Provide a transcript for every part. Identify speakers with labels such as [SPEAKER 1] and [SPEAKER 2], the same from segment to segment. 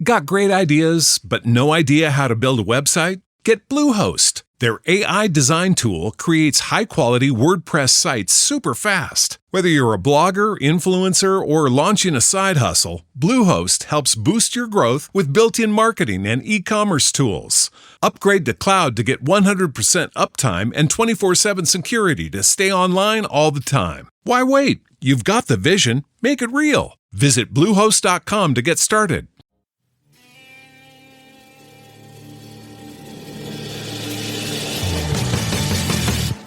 [SPEAKER 1] Got great ideas, but no idea how to build a website? Get Bluehost. Their AI design tool creates high-quality WordPress sites super fast. Whether you're a blogger, influencer, or launching a side hustle, Bluehost helps boost your growth with built-in marketing and e-commerce tools. Upgrade to cloud to get 100% uptime and 24/7 security to stay online all the time. Why wait? You've got the vision. Make it real. Visit Bluehost.com to get started.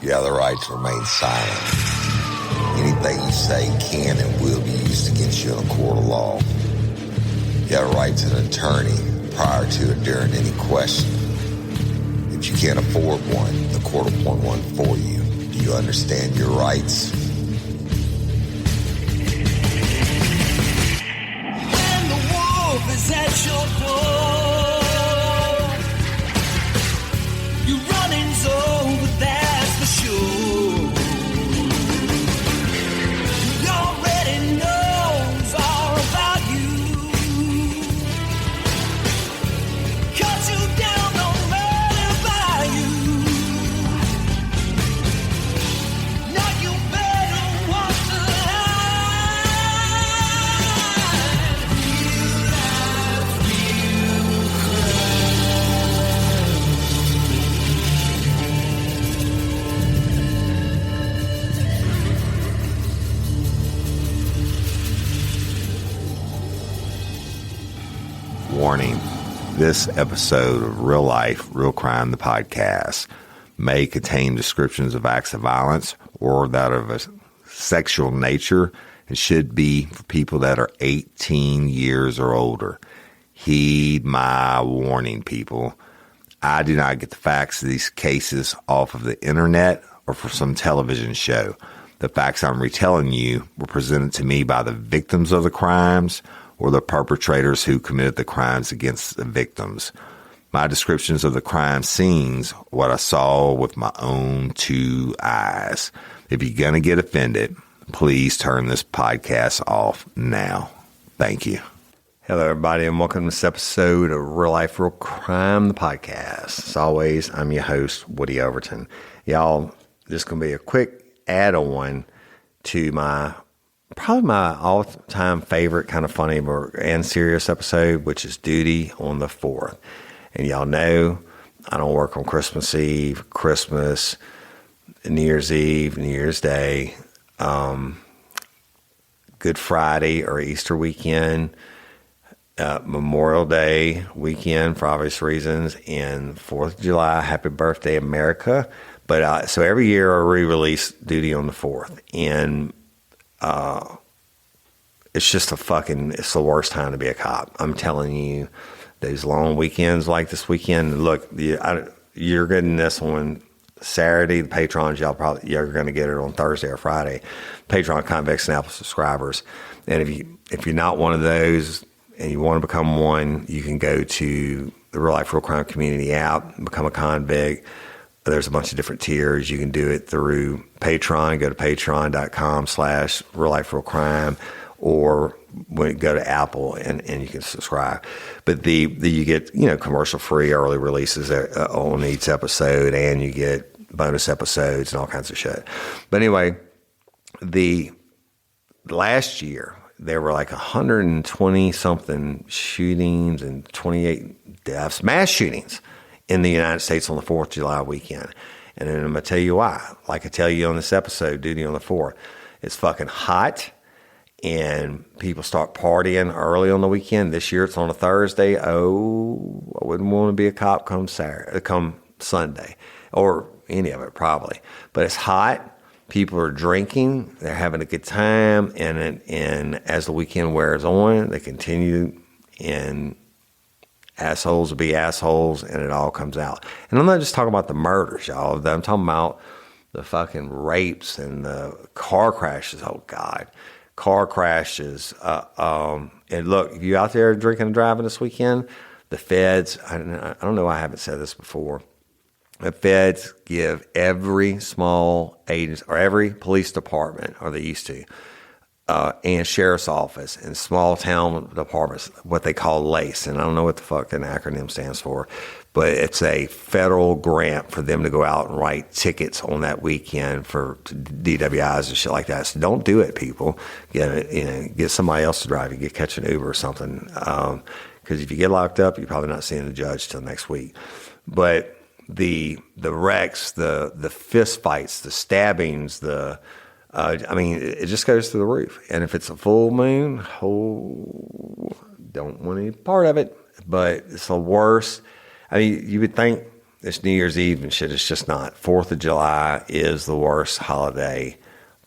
[SPEAKER 2] You have the right to remain silent. Anything you say can and will be used against you in a court of law. You have a right to an attorney prior to or during any question. If you can't afford one, the court will appoint one for you. Do you understand your rights?
[SPEAKER 3] When the wolf is at your door, your running's over, that's for sure. He already knows all about you. Cut you down, no matter by you. Now you better walk the line. Real life, real
[SPEAKER 4] Warning, this episode of Real Life, Real Crime, the podcast, may contain descriptions of acts of violence or that of a sexual nature and should be for people that are 18 years or older. Heed my warning, people. I do not get the facts of these cases off of the internet or from some television show. The facts I'm retelling you were presented to me by the victims of the crimes or the perpetrators who committed the crimes against the victims. My descriptions of the crime scenes, what I saw with my own two eyes. If you're going to get offended, please turn this podcast off now. Thank you. Hello, everybody, and welcome to this episode of Real Life, Real Crime, the podcast. As always, I'm your host, Woody Overton. Y'all, this is going to be a quick add-on to probably my all-time favorite kind of funny and serious episode, which is Duty on the 4th. And y'all know I don't work on Christmas Eve, Christmas, New Year's Eve, New Year's Day, Good Friday or Easter weekend, Memorial Day weekend for obvious reasons, and 4th of July, Happy Birthday America. But so every year I re-release Duty on the 4th. And it's just it's the worst time to be a cop. I'm telling you, those long weekends like this weekend, look, you're getting this on Saturday. The patrons, you're going to get it on Thursday or Friday. Patreon Convex and Apple subscribers. And if you're not one of those and you want to become one, you can go to the Real Life, Real Crime Community app and become a convict. There's a bunch of different tiers. You can do it through Patreon. Go to patreon.com/Real Life, Real Crime, or go to Apple and you can subscribe. But you get commercial free early releases on each episode, and you get bonus episodes and all kinds of shit. But anyway, the last year there were like 120 something shootings and 28 deaths, mass shootings in the United States on the 4th of July weekend. And then I'm going to tell you why. Like I tell you on this episode, Duty on the 4th, it's fucking hot and people start partying early on the weekend. This year it's on a Thursday. Oh, I wouldn't want to be a cop come Sunday or any of it probably. But it's hot. People are drinking. They're having a good time. And as the weekend wears on, they continue and assholes will be assholes, and it all comes out. And I'm not just talking about the murders, y'all. I'm talking about the fucking rapes and the car crashes. Oh, God. Car crashes. And look, if you're out there drinking and driving this weekend, the feds, I don't know why I haven't said this before, the feds give every small agency or every police department, or they used to, and sheriff's office and small town departments, what they call LACE. And I don't know what the fuck an acronym stands for, but it's a federal grant for them to go out and write tickets on that weekend for DWIs and shit like that. So don't do it, people. Get somebody else to drive you. Catch an Uber or something. Because if you get locked up, you're probably not seeing the judge till next week. But the wrecks, the fist fights, the stabbings, it just goes through the roof. And if it's a full moon, don't want any part of it. But it's the worst. I mean, you would think it's New Year's Eve and shit. It's just not. 4th of July is the worst holiday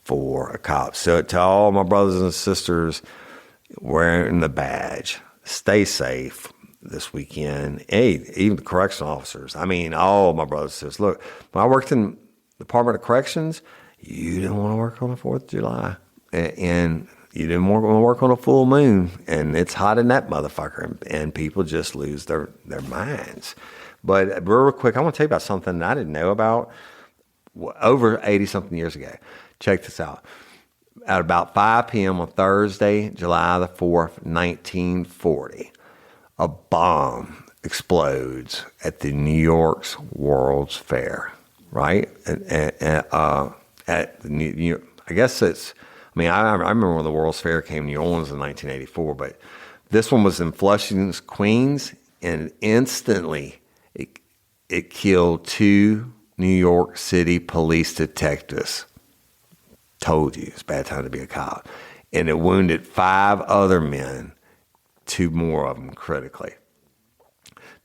[SPEAKER 4] for a cop. So to all my brothers and sisters wearing the badge, stay safe this weekend. Hey, even the correctional officers. I mean, all my brothers and sisters. Look, when I worked in the Department of Corrections, you didn't want to work on the 4th of July. And you didn't want to work on a full moon. And it's hot in that motherfucker. And people just lose their minds. But real quick, I want to tell you about something that I didn't know about over 80-something years ago. Check this out. At about 5 p.m. on Thursday, July the 4th, 1940, a bomb explodes at the New York's World's Fair, right? At the New York, I guess it's, I remember when the World's Fair came to New Orleans in 1984, but this one was in Flushing, Queens, and instantly it killed 2 New York City police detectives. Told you, it's a bad time to be a cop. And it wounded 5 other men, 2 more of them critically.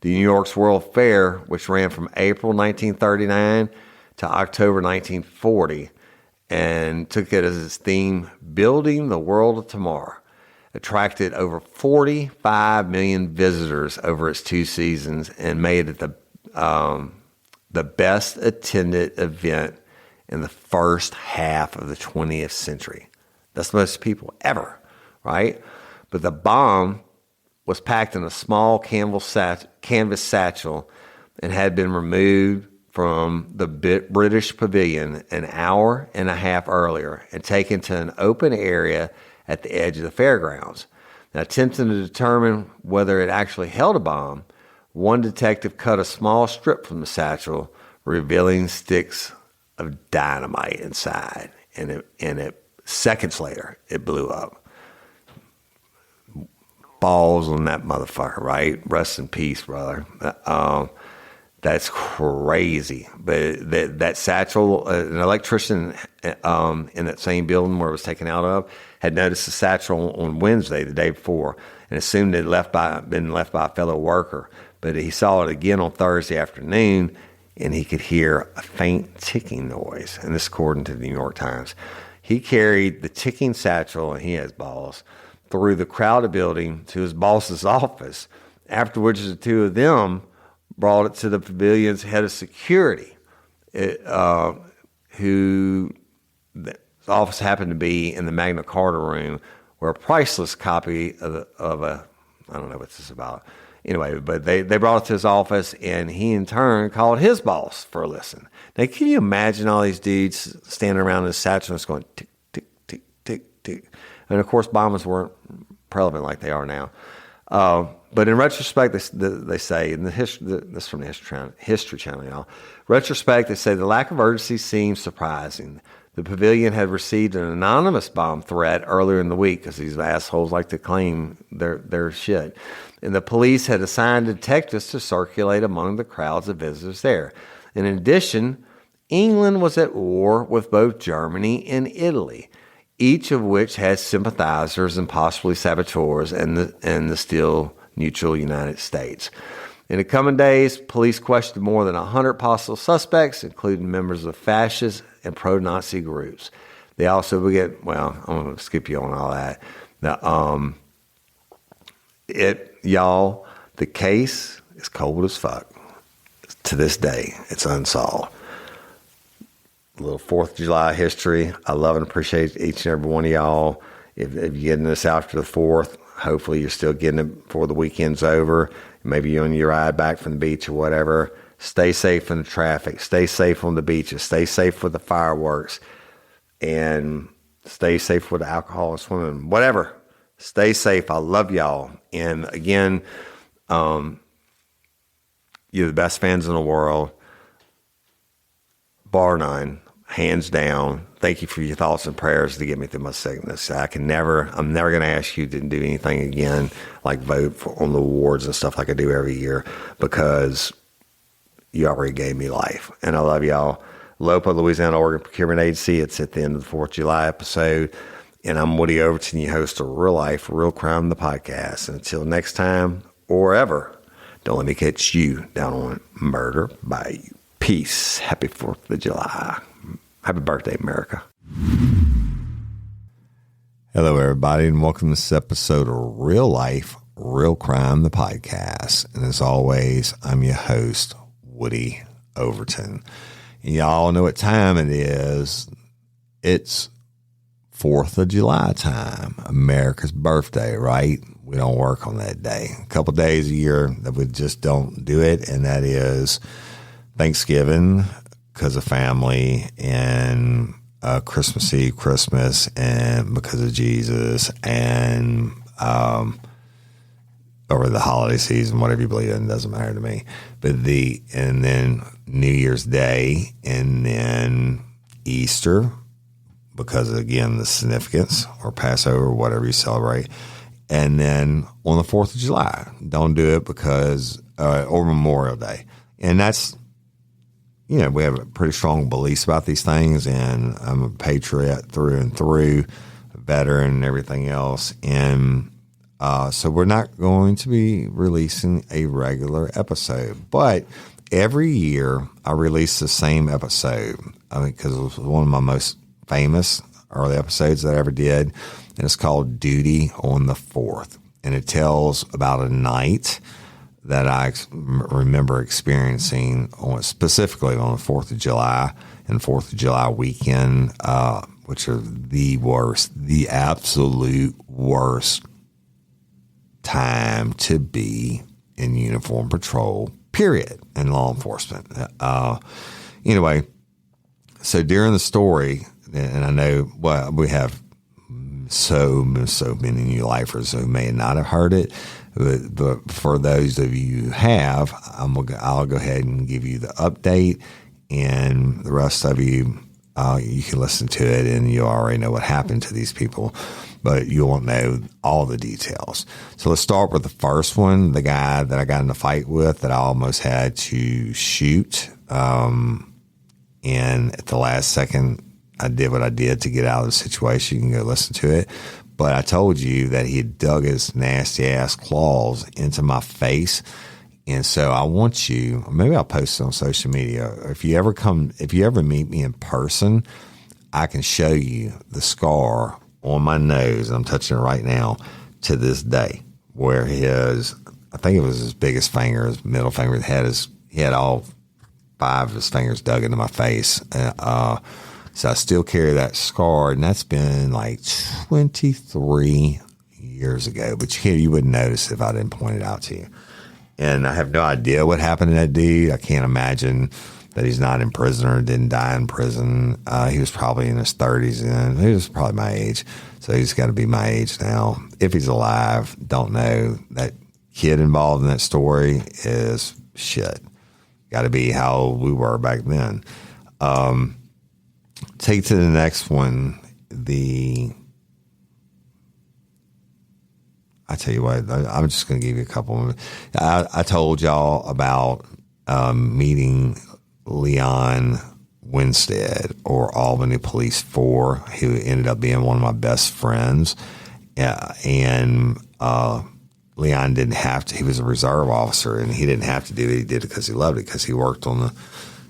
[SPEAKER 4] The New York's World Fair, which ran from April 1939 to October 1940, and took it as its theme, Building the World of Tomorrow, attracted over 45 million visitors over its 2 seasons and made it the best attended event in the first half of the 20th century. That's the most people ever, right? But the bomb was packed in a small canvas satchel and had been removed from the British Pavilion an hour and a half earlier and taken to an open area at the edge of the fairgrounds. Now, attempting to determine whether it actually held a bomb, one detective cut a small strip from the satchel, revealing sticks of dynamite inside. And it seconds later, it blew up. Balls on that motherfucker, right? Rest in peace, brother. That's crazy. But that satchel, an electrician in that same building where it was taken out of, had noticed the satchel on Wednesday, the day before, and assumed it had been left by a fellow worker. But he saw it again on Thursday afternoon, and he could hear a faint ticking noise. And this according to the New York Times. He carried the ticking satchel, and he has balls, through the crowded building to his boss's office, after which the 2 of them brought it to the pavilion's head of security, whose office happened to be in the Magna Carta room, where a priceless copy of a I don't know what this is about. Anyway, but they brought it to his office, and he in turn called his boss for a listen. Now, can you imagine all these dudes standing around in this satchel and it's going tick, tick, tick, tick, tick? And of course, bombs weren't prevalent like they are now. But in retrospect, they say, in this is from the History Channel, y'all. Retrospect, they say the lack of urgency seems surprising. The pavilion had received an anonymous bomb threat earlier in the week, because these assholes like to claim their shit. And the police had assigned detectives to circulate among the crowds of visitors there. And in addition, England was at war with both Germany and Italy, each of which has sympathizers and possibly saboteurs in the still neutral United States. In the coming days, police questioned more than 100 possible suspects, including members of fascist and pro-Nazi groups. They also began, I'm going to skip you on all that. The case is cold as fuck. To this day, it's unsolved. A little 4th of July history. I love and appreciate each and every one of y'all. If you're getting this after the 4th, hopefully you're still getting it before the weekend's over. Maybe you're on your ride back from the beach or whatever. Stay safe in the traffic. Stay safe on the beaches. Stay safe with the fireworks. And stay safe with alcohol and swimming, whatever. Stay safe. I love y'all. And again, you're the best fans in the world, bar none, hands down. Thank you for your thoughts and prayers to get me through my sickness. I'm never going to ask you to do anything again, like vote on the awards and stuff like I do every year, because you already gave me life. And I love y'all. LOPA, Louisiana Organ Procurement Agency. It's at the end of the 4th of July episode. And I'm Woody Overton, your host of Real Life, Real Crime, the podcast. And until next time or ever, don't let me catch you down on Murder by You. Peace. Happy 4th of July. Happy birthday, America. Hello, everybody, and welcome to this episode of Real Life, Real Crime, the podcast. And as always, I'm your host, Woody Overton. And y'all know what time it is. It's 4th of July time, America's birthday, right? We don't work on that day. A couple days a year that we just don't do it, and that is Thanksgiving because of family, and Christmas Eve, Christmas, and because of Jesus, and over the holiday season, whatever you believe in, doesn't matter to me. But and then New Year's Day, and then Easter, because of, again, the significance, or Passover, whatever you celebrate. And then on the 4th of July, don't do it because, or Memorial Day. And that's, we have a pretty strong beliefs about these things, and I'm a patriot through and through, a veteran and everything else. And so we're not going to be releasing a regular episode, but every year I release the same episode. Because it was one of my most famous early episodes that I ever did, and it's called Duty on the 4th. And it tells about a night that I remember experiencing specifically on the 4th of July and 4th of July weekend, which are the absolute worst time to be in uniform patrol, period, in law enforcement. Anyway, so during the story, and I know we have so many new lifers who may not have heard it, but for those of you who have, I'll go ahead and give you the update, and the rest of you, you can listen to it, and you already know what happened to these people, but you won't know all the details. So let's start with the first one, the guy that I got in a fight with that I almost had to shoot, and at the last second, I did what I did to get out of the situation. You can go listen to it. But I told you that he had dug his nasty ass claws into my face. And so I want you, maybe I'll post it on social media. If you ever meet me in person, I can show you the scar on my nose. I'm touching it right now to this day, where I think it was his biggest finger, his middle finger, he had all 5 of his fingers dug into my face. So I still carry that scar, and that's been like 23 years ago. But you wouldn't notice if I didn't point it out to you. And I have no idea what happened to that dude. I can't imagine that he's not in prison or didn't die in prison. He was probably in his 30s, and he was probably my age. So he's got to be my age now. If he's alive, don't know. That kid involved in that story is shit. Got to be how we were back then. Take to the next one. I tell you what, I'm just going to give you a couple. I told y'all about meeting Leon Winstead, or Albany Police 4, who ended up being one of my best friends. And Leon didn't have to. He was a reserve officer, and he didn't have to do it. He did it because he loved it, because he worked on the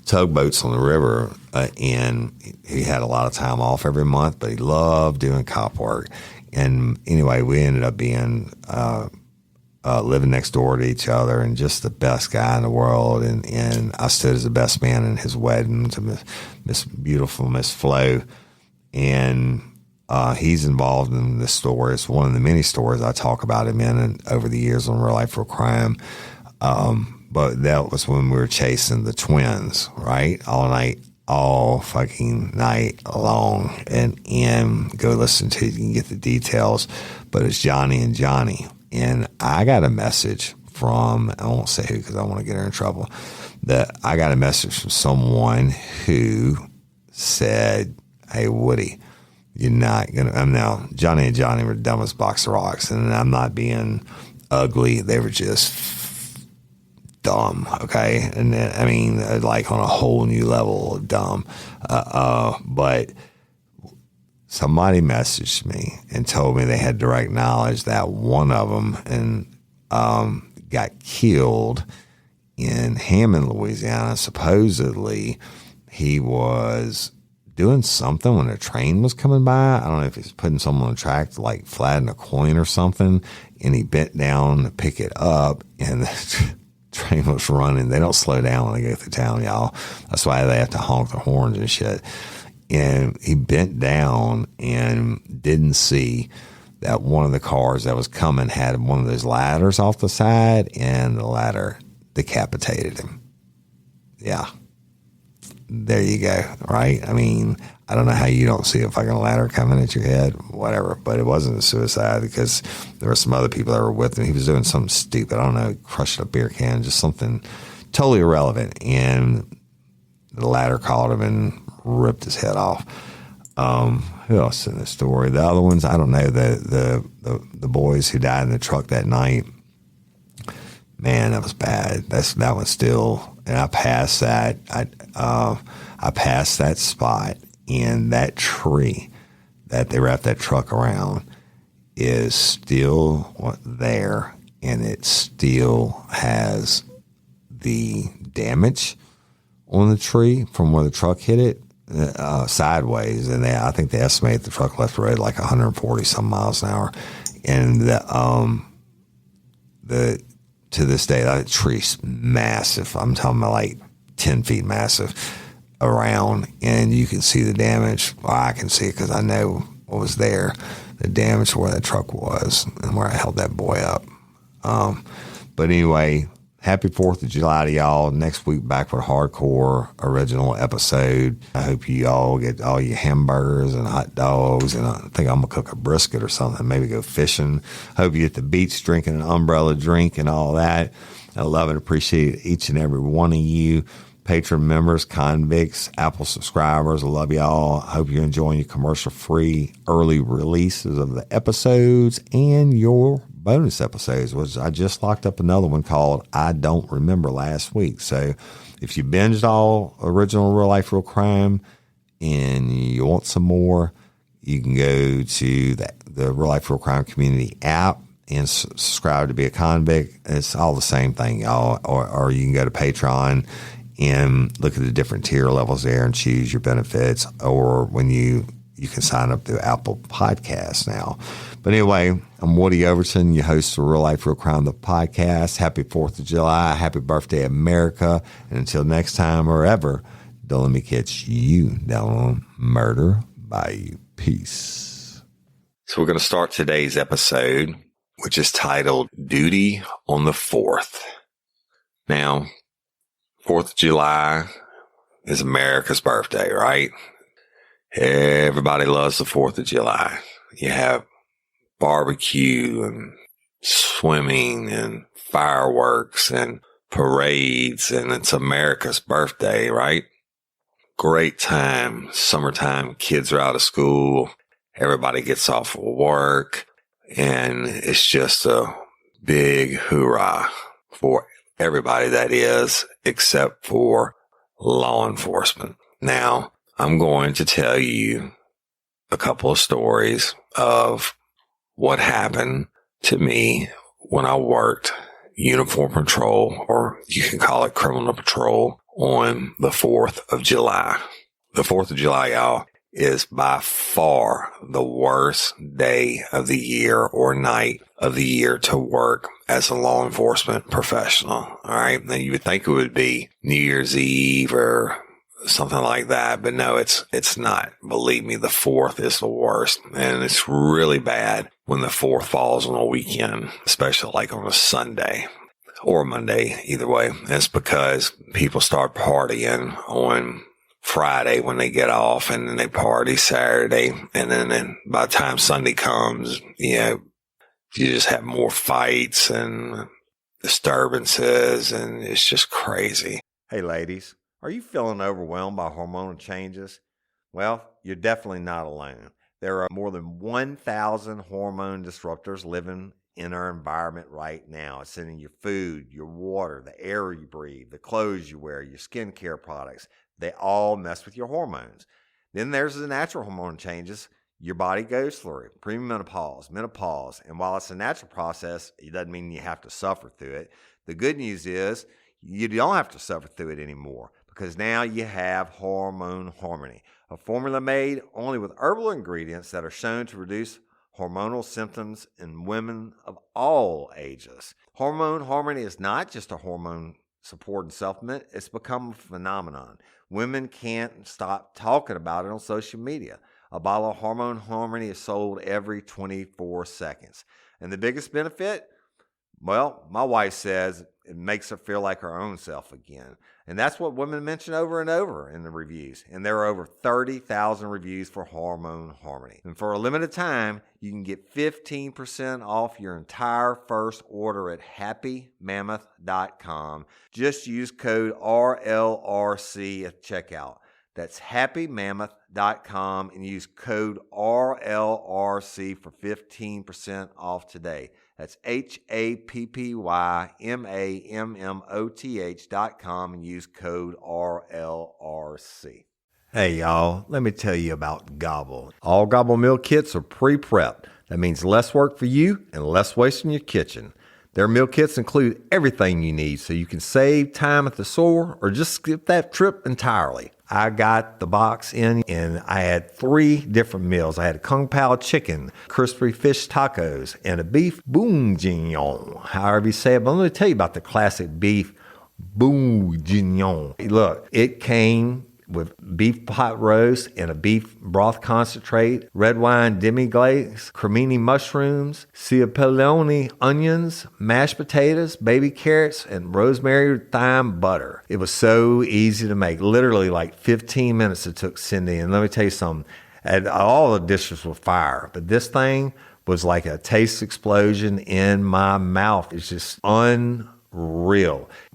[SPEAKER 4] tugboats on the river, and he had a lot of time off every month, but he loved doing cop work. And anyway, we ended up being living next door to each other, and just the best guy in the world. And I stood as the best man in his wedding to Miss beautiful Miss Flo. And he's involved in this story. It's one of the many stories I talk about him in and over the years on Real Life, Real Crime. But that was when we were chasing the twins, right? All night all fucking night long. And go listen to it. You can get the details. But it's Johnny and Johnny. And I got a message from, I won't say who because I don't want to get her in trouble, that I got a message from someone who said, hey, Woody, you're not going to, now, Johnny and Johnny were the dumbest box of rocks, and I'm not being ugly. They were just dumb, okay? And I mean, like on a whole new level of dumb. But somebody messaged me and told me they had direct knowledge that one of them got killed in Hammond, Louisiana. Supposedly, he was doing something when a train was coming by. I don't know if he's putting someone on the track to like flatten a coin or something, and he bent down to pick it up, and the train was running. They don't slow down when they go through town, y'all. That's why they have to honk their horns and shit. And he bent down and didn't see that one of the cars that was coming had one of those ladders off the side, and the ladder decapitated him. Yeah. There you go, right? I mean, I don't know how you don't see a fucking ladder coming at your head, whatever, but it wasn't a suicide because there were some other people that were with him. He was doing something stupid. I don't know, crushed a beer can, just something totally irrelevant. And the ladder caught him and ripped his head off. Who else in the story? The other ones, I don't know. The boys who died in the truck that night, man, that was bad. That was still, and I passed that. I passed that spot, and that tree that they wrapped that truck around is still there, and it still has the damage on the tree from where the truck hit it sideways. And I think they estimate the truck left the road like 140 some miles an hour, and to this day, that tree's massive. I'm talking about like 10 feet massive around, and you can see the damage. Well, I can see it because I know what was there, the damage where that truck was and where I held that boy up. But anyway, happy 4th of July to y'all. Next week, back with a hardcore original episode. I hope you all get all your hamburgers and hot dogs, and I think I'm going to cook a brisket or something, maybe go fishing. Hope you at the beach drinking an umbrella drink and all that. I love and appreciate each and every one of you. Patron members, convicts, Apple subscribers, I love y'all. I hope you're enjoying your commercial-free early releases of the episodes and your bonus episodes, which I just locked up another one called I Don't Remember last week. So if you binged all original Real Life, Real Crime and you want some more, you can go to the Real Life, Real Crime community app and subscribe to be a convict. It's all the same thing, y'all. Or you can go to Patreon and look at the different tier levels there and choose your benefits. Or when you can sign up to Apple Podcasts now. But anyway, I'm Woody Overton, your host of Real Life, Real Crime, the podcast. Happy 4th of July. Happy birthday, America. And until next time or ever, don't let me catch you down on Murder Bayou. Peace. So we're going to start today's episode, which is titled Duty on the 4th. Now, 4th of July is America's birthday, right? Everybody loves the 4th of July. You have barbecue and swimming and fireworks and parades, and it's America's birthday, right? Great time. Summertime, kids are out of school. Everybody gets off of work, and it's just a big hoorah for everybody that is, except for law enforcement. Now, I'm going to tell you a couple of stories of what happened to me when I worked uniform patrol, or you can call it criminal patrol, on the 4th of July. The 4th of July, y'all, is by far the worst day of the year or night of the year to work as a law enforcement professional. All right. Now, you would think it would be New Year's Eve or something like that, but no, it's not. Believe me, the 4th is the worst, and it's really bad when the 4th falls on a weekend, especially like on a Sunday or Monday, either way. And it's because people start partying on
[SPEAKER 2] Friday when they get off, and then they party Saturday. And then by the time Sunday comes, you just have more fights and disturbances, and it's just crazy.
[SPEAKER 4] Hey, ladies, are you feeling overwhelmed by hormonal changes? Well, you're definitely not alone. There are more than 1,000 hormone disruptors living in our environment right now. It's in your food, your water, the air you breathe, the clothes you wear, your skincare products. They all mess with your hormones. Then there's the natural hormone changes your body goes through, premenopause, menopause. And while it's a natural process, it doesn't mean you have to suffer through it. The good news is you don't have to suffer through it anymore, because now you have Hormone Harmony, a formula made only with herbal ingredients that are shown to reduce hormonal symptoms in women of all ages. Hormone Harmony is not just a hormone support and supplement. It's become a phenomenon. Women can't stop talking about it on social media. A bottle of Hormone Harmony is sold every 24 seconds. And the biggest benefit? Well, my wife says it makes her feel like her own self again. And that's what women mention over and over in the reviews. And there are over 30,000 reviews for Hormone Harmony. And for a limited time, you can get 15% off your entire first order at happymammoth.com. Just use code RLRC at checkout. That's happymammoth.com and use code RLRC for 15% off today. That's happymammoth.com and use code RLRC. Hey, y'all, let me tell you about Gobble. All Gobble meal kits are pre-prepped. That means less work for you and less waste in your kitchen. Their meal kits include everything you need so you can save time at the store or just skip that trip entirely. I got the box in and I had 3 different meals. I had a Kung Pao chicken, crispy fish tacos, and a beef bourguignon, however you say it. But let me tell you about the classic beef bourguignon. Look, it came with beef pot roast and a beef broth concentrate, red wine demi-glaze, cremini mushrooms, cipollone onions, mashed potatoes, baby carrots, and rosemary thyme butter. It was so easy to make. Literally like 15 minutes it took Cindy. And let me tell you something, all the dishes were fire, but this thing was like a taste explosion in my mouth. It's just unreal.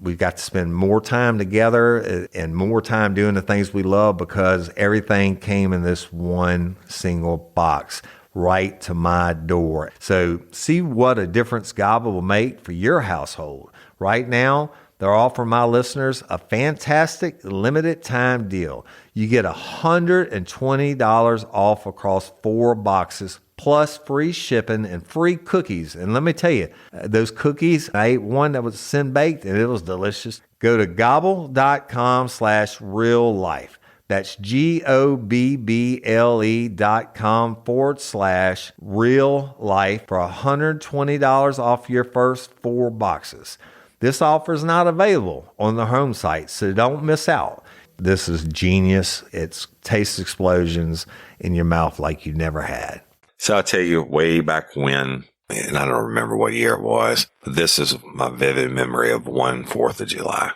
[SPEAKER 4] We've got to spend more time together and more time doing the things we love because everything came in this one single box right to my door. So see what a difference Gobble will make for your household. Right now, they're offering my listeners a fantastic limited time deal. You get $120 off across 4 boxes plus free shipping and free cookies. And let me tell you, those cookies, I ate one that was sin baked and it was delicious. Go to gobble.com/real life. That's GOBBLE.com/real life for $120 off your first 4 boxes. This offer is not available on the home site, so don't miss out. This is genius. It's taste explosions in your mouth like you never had.
[SPEAKER 2] So I'll tell you way back when, and I don't remember what year it was, but this is my vivid memory of one 4th of July.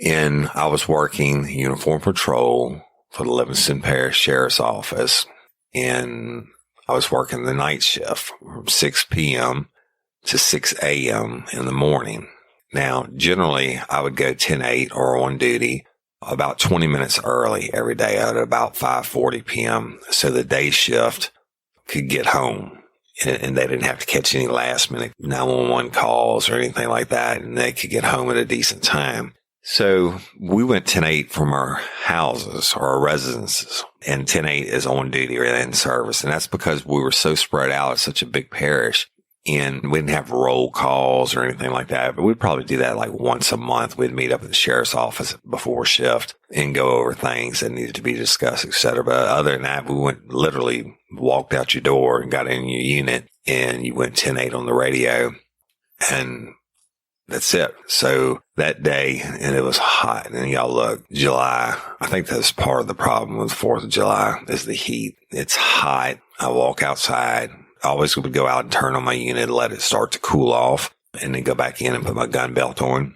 [SPEAKER 2] And I was working uniform patrol for the Livingston Parish Sheriff's Office. And I was working the night shift from 6 p.m. to 6 a.m. in the morning. Now, generally, I would go 10-8 or on duty about 20 minutes early every day at about 5:40 p.m. So the day shift could get home and they didn't have to catch any last minute 911 calls or anything like that. And they could get home at a decent time. So we went 10-8 from our houses or our residences, and 10-8 is on duty or in service. And that's because we were so spread out. It's such a big parish. And we didn't have roll calls or anything like that, but we'd probably do that like once a month. We'd meet up at the sheriff's office before shift and go over things that needed to be discussed, et cetera. But other than that, we walked out your door and got in your unit, and you went 10-8 on the radio, and that's it. So that day, and it was hot, and y'all look, July, I think that's part of the problem with 4th of July is the heat. It's hot. I walk outside. I always would go out and turn on my unit and let it start to cool off and then go back in and put my gun belt on.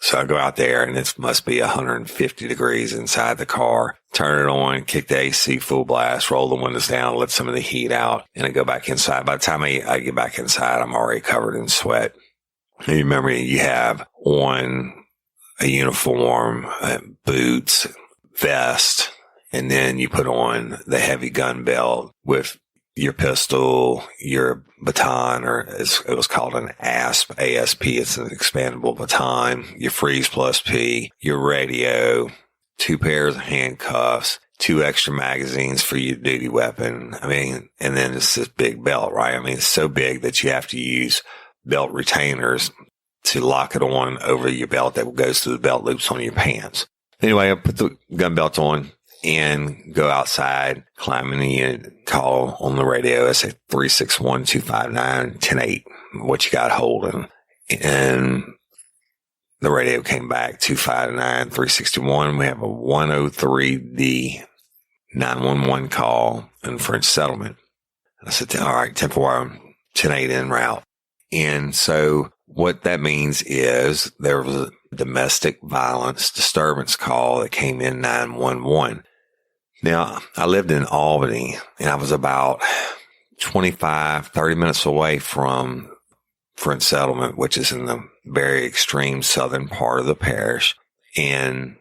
[SPEAKER 5] So I go out there and it must be 150 degrees inside the car, turn it on, kick the AC full blast, roll the windows down, let some of the heat out, and I go back inside. By the time I get back inside, I'm already covered in sweat. And you remember you have on a uniform, boots, vest, and then you put on the heavy gun belt with your pistol, your baton, or as it was called an ASP. It's an expandable baton, your Freeze Plus P, your radio, 2 pairs of handcuffs, 2 extra magazines for your duty weapon. I mean, and then it's this big belt, right? I mean, it's so big that you have to use belt retainers to lock it on over your belt that goes through the belt loops on your pants. Anyway, I put the gun belt on and go outside, climb in the unit, call on the radio. I say 361-259-108. What you got holding? And the radio came back 259-361. We have a 103D 911 call in French Settlement. I said, all right, 10-4, 10-8 en route. And so what that means is there was a domestic violence disturbance call that came in 911. Now, I lived in Albany, and I was about 25, 30 minutes away from French Settlement, which is in the very extreme southern part of the parish. And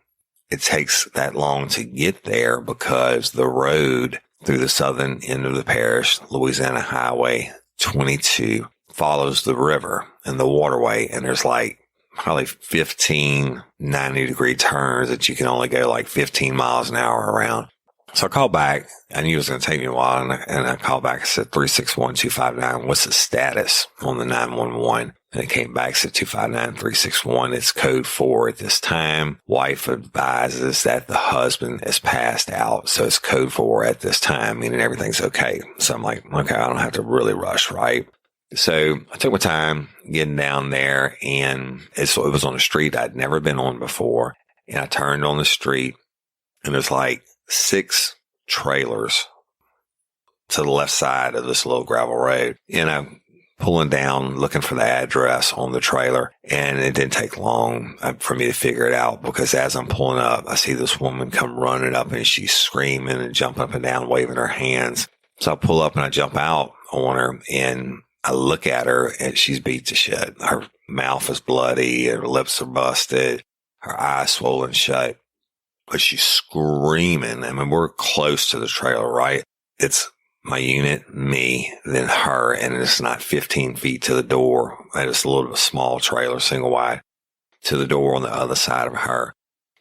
[SPEAKER 5] it takes that long to get there because the road through the southern end of the parish, Louisiana Highway 22, follows the river and the waterway. And there's like probably 15 90-degree turns that you can only go like 15 miles an hour around. So I called back. I knew it was going to take me a while. And I called back. I said, 361-259. What's the status on the 911? And it came back, said 259-361. It's code 4 at this time. Wife advises that the husband is passed out. So it's code 4 at this time, meaning everything's okay. So I'm like, okay, I don't have to really rush, right? So I took my time getting down there, and it was on a street I'd never been on before. And I turned on the street, and there's like 6 trailers to the left side of this little gravel road. And I'm pulling down, looking for the address on the trailer. And it didn't take long for me to figure it out, because as I'm pulling up, I see this woman come running up, and she's screaming and jumping up and down, waving her hands. So I pull up and I jump out on her, and I look at her, and she's beat to shit. Her mouth is bloody, her lips are busted, her eyes swollen shut. But she's screaming. I mean, we're close to the trailer, right? It's my unit, me, then her, and it's not 15 feet to the door. It's a little bit small trailer, single wide, to the door on the other side of her.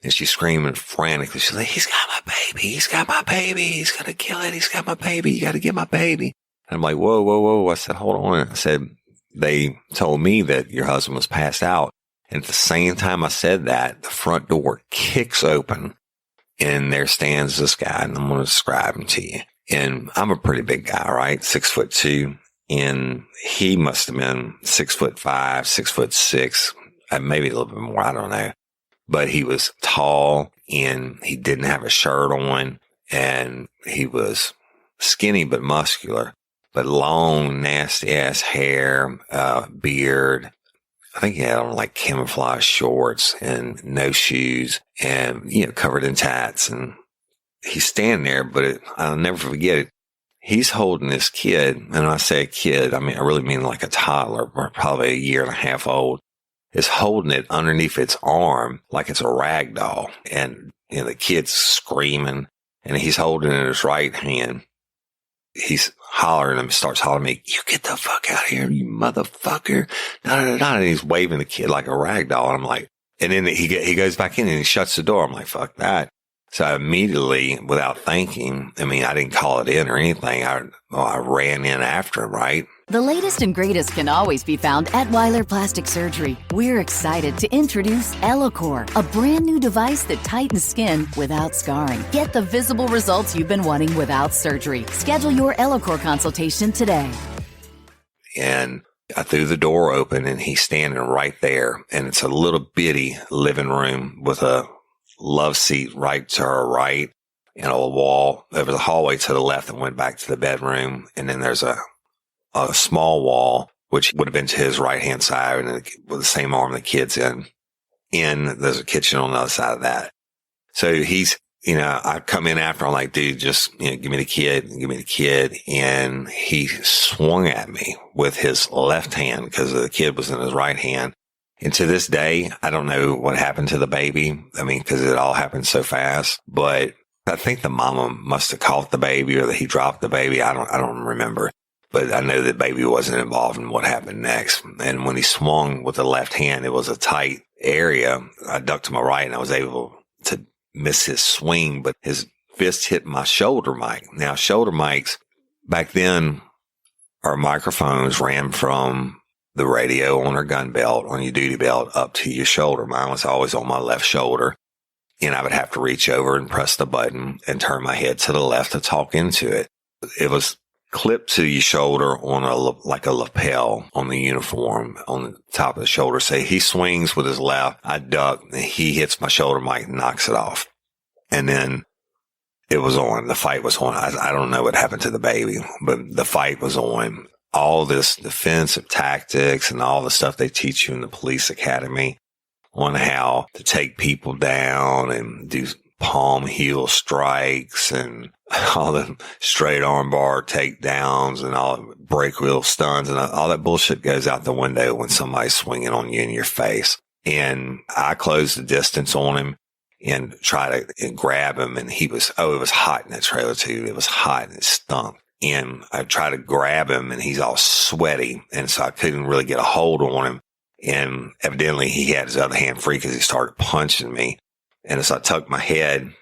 [SPEAKER 5] And she's screaming frantically. She's like, he's got my baby. He's got my baby. He's going to kill it. He's got my baby. You got to get my baby. And I'm like, whoa, whoa, whoa. I said, hold on. I said, they told me that your husband was passed out. And at the same time I said that, the front door kicks open, and there stands this guy, and I'm going to describe him to you. And I'm a pretty big guy, right? 6'2", and he must have been 6'5", 6'6", maybe a little bit more. I don't know. But he was tall, and he didn't have a shirt on, and he was skinny but muscular, but long, nasty ass hair, beard. I think he had on like camouflage shorts and no shoes, and, covered in tats. And he's standing there, but I'll never forget it. He's holding this kid. And when I say a kid, I really mean like a toddler, or probably a year and a half old, is holding it underneath its arm like it's a rag doll. And, the kid's screaming, and he's holding it in his right hand. He's hollering and starts hollering at me, you get the fuck out of here, you motherfucker. And he's waving the kid like a rag doll. And I'm like, and then he goes back in and he shuts the door. I'm like, fuck that. So I immediately, without thinking, I didn't call it in or anything. I ran in after him, right?
[SPEAKER 6] The latest and greatest can always be found at Weiler Plastic Surgery. We're excited to introduce Ellacor, a brand new device that tightens skin without scarring. Get the visible results you've been wanting without surgery. Schedule your Ellacor consultation today.
[SPEAKER 5] And I threw the door open, and he's standing right there. And it's a little bitty living room with a love seat right to her right, and a wall. There was a hallway to the left that went back to the bedroom. And then there's a small wall, which would have been to his right-hand side, and with the same arm the kid's in. and there's a kitchen on the other side of that. So he's, I come in after, I'm like, dude, just, give me the kid. And he swung at me with his left hand because the kid was in his right hand. And to this day, I don't know what happened to the baby. I mean, because it all happened so fast, but I think the mama must have caught the baby or that he dropped the baby. I don't remember, but I know the baby wasn't involved in what happened next. And when he swung with the left hand, it was a tight area. I ducked to my right and I was able to miss his swing, but his fist hit my shoulder mic. Now, shoulder mics back then, our microphones ran from the radio on our gun belt, on your duty belt, up to your shoulder. Mine was always on my left shoulder. And I would have to reach over and press the button and turn my head to the left to talk into it. It was clipped to your shoulder on like a lapel on the uniform on the top of the shoulder. Say he swings with his left, I duck, and he hits my shoulder mic and knocks it off. And then it was on. The fight was on. I don't know what happened to the baby, but the fight was on. All this defensive tactics and all the stuff they teach you in the police academy on how to take people down and do palm heel strikes and all the straight arm bar takedowns and all break wheel stuns and all that bullshit goes out the window when somebody's swinging on you in your face. And I closed the distance on him and try to grab him. And it was hot in that trailer too. It was hot and it stunk. And I tried to grab him and he's all sweaty. And so I couldn't really get a hold on him. And evidently he had his other hand free because he started punching me. And as I tucked my head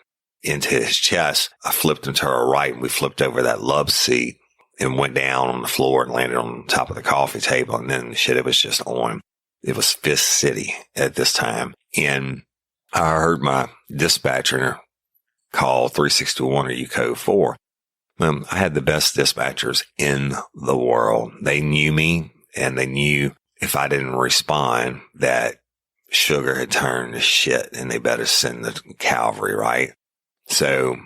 [SPEAKER 5] into his chest, I flipped him to our right and we flipped over that love seat and went down on the floor and landed on top of the coffee table. And then it was just on. It was Fist City at this time. And I heard my dispatcher call 361 or U code 4. I had the best dispatchers in the world. They knew me and they knew if I didn't respond that sugar had turned to shit and they better send the cavalry, right? So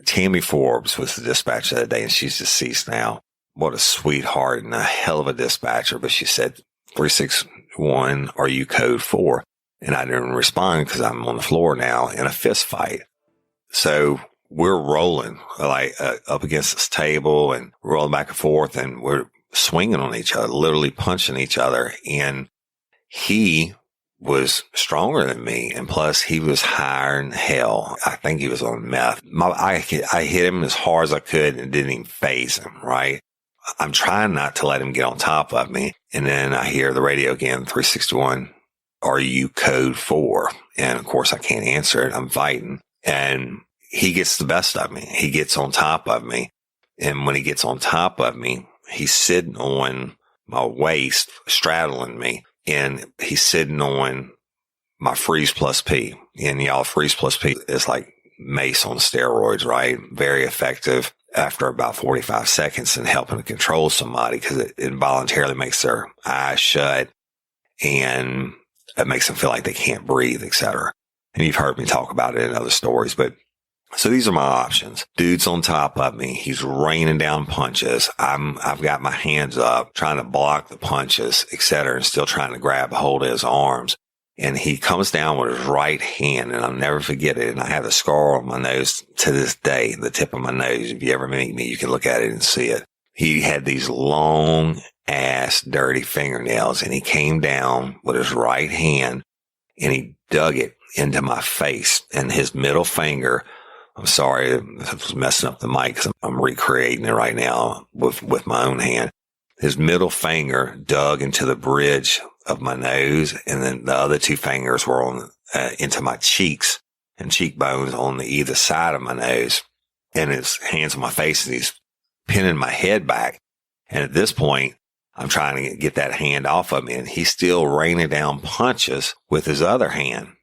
[SPEAKER 5] Tammy Forbes was the dispatcher that day and she's deceased now. What a sweetheart and a hell of a dispatcher. But she said 361 or U code 4. And I didn't respond because I'm on the floor now in a fist fight. So we're rolling like up against this table and rolling back and forth and we're swinging on each other, literally punching each other. And he was stronger than me. And plus he was higher than hell. I think he was on meth. I hit him as hard as I could and didn't even phase him, right? I'm trying not to let him get on top of me. And then I hear the radio again, 361, are you code 4? And of course I can't answer it. I'm fighting. And he gets the best of me. He gets on top of me. And when he gets on top of me, he's sitting on my waist, straddling me. And he's sitting on my Freeze Plus P. And y'all, Freeze Plus P is like mace on steroids, right? Very effective after about 45 seconds in helping to control somebody because it involuntarily makes their eyes shut and it makes them feel like they can't breathe, etc. And you've heard me talk about it in other stories, but so these are my options. Dude's on top of me. He's raining down punches. I've got my hands up trying to block the punches, etc., and still trying to grab a hold of his arms. And he comes down with his right hand, and I'll never forget it. And I have a scar on my nose to this day, the tip of my nose. If you ever meet me, you can look at it and see it. He had these long ass dirty fingernails, and he came down with his right hand, and he dug it into my face. And his middle finger, I'm sorry, I was messing up the mic because I'm recreating it right now with my own hand. His middle finger dug into the bridge of my nose, and then the other two fingers were on into my cheeks and cheekbones on the either side of my nose. And his hands on my face, and he's pinning my head back. And at this point, I'm trying to get that hand off of me, and he's still raining down punches with his other hand.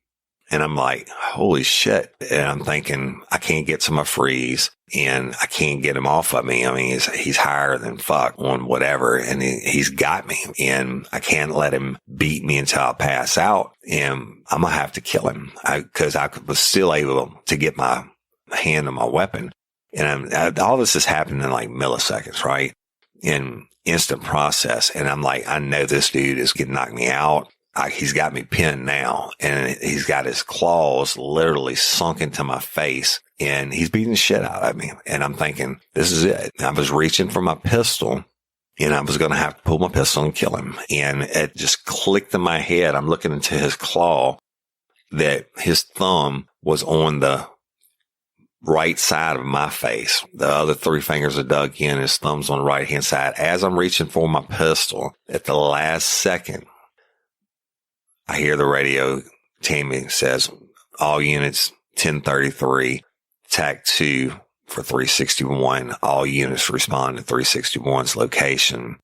[SPEAKER 5] And I'm like, holy shit. And I'm thinking, I can't get to my freeze and I can't get him off of me. I mean, he's higher than fuck on whatever. And he's got me and I can't let him beat me until I pass out. And I'm going to have to kill him because I was still able to get my hand on my weapon. And all this is happening in like milliseconds, right? In instant process. And I'm like, I know this dude is going to knock me out. He's got me pinned now, and he's got his claws literally sunk into my face, and he's beating the shit out of me. And I'm thinking, this is it. I was reaching for my pistol, and I was going to have to pull my pistol and kill him. And it just clicked in my head. I'm looking into his claw that his thumb was on the right side of my face. The other 3 fingers are dug in. His thumb's on the right hand side. As I'm reaching for my pistol, at the last second, I hear the radio. Tammy says, all units 1033, TAC 2 for 361. All units respond to 361's location.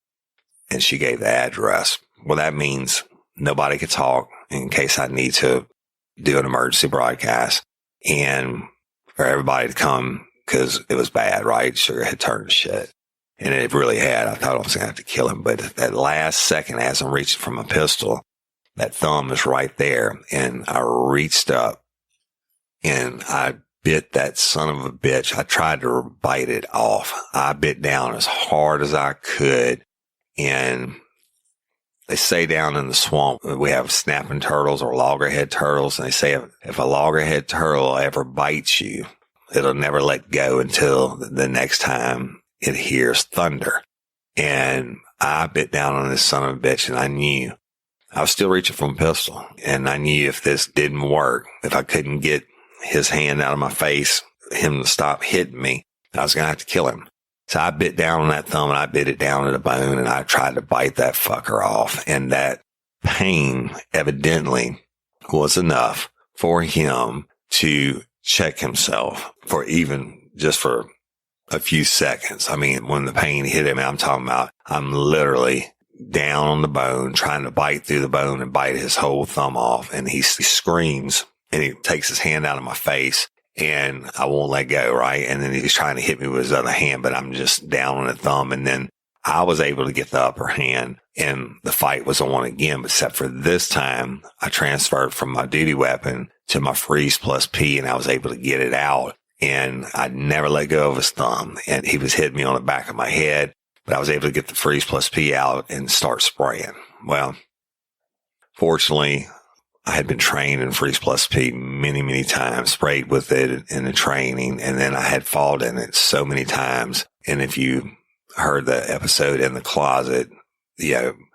[SPEAKER 5] And she gave the address. Well, that means nobody could talk in case I need to do an emergency broadcast, and for everybody to come because it was bad, right? Sugar had turned to shit. And it really had. I thought I was going to have to kill him. But at that last second, as I'm reaching for my pistol, that thumb is right there. And I reached up and I bit that son of a bitch. I tried to bite it off. I bit down as hard as I could. And they say down in the swamp, we have snapping turtles or loggerhead turtles. And they say if a loggerhead turtle ever bites you, it'll never let go until the next time it hears thunder. And I bit down on this son of a bitch, and I knew I was still reaching for a pistol. And I knew if this didn't work, if I couldn't get his hand out of my face, him to stop hitting me, I was going to have to kill him. So I bit down on that thumb, and I bit it down to the bone, and I tried to bite that fucker off. And that pain evidently was enough for him to check himself for even just for a few seconds. I mean, when the pain hit him, I'm talking about, I'm literally down on the bone, trying to bite through the bone and bite his whole thumb off. And he screams, and he takes his hand out of my face. And I won't let go, right? And then he's trying to hit me with his other hand, but I'm just down on the thumb. And then I was able to get the upper hand, and the fight was on again. Except for this time, I transferred from my duty weapon to my freeze plus P, and I was able to get it out. And I never let go of his thumb. And he was hitting me on the back of my head, but I was able to get the freeze plus P out and start spraying. Well, fortunately, I had been trained in Freeze Plus P many, many times, sprayed with it in the training, and then I had fought in it so many times. And if you heard the episode in the closet,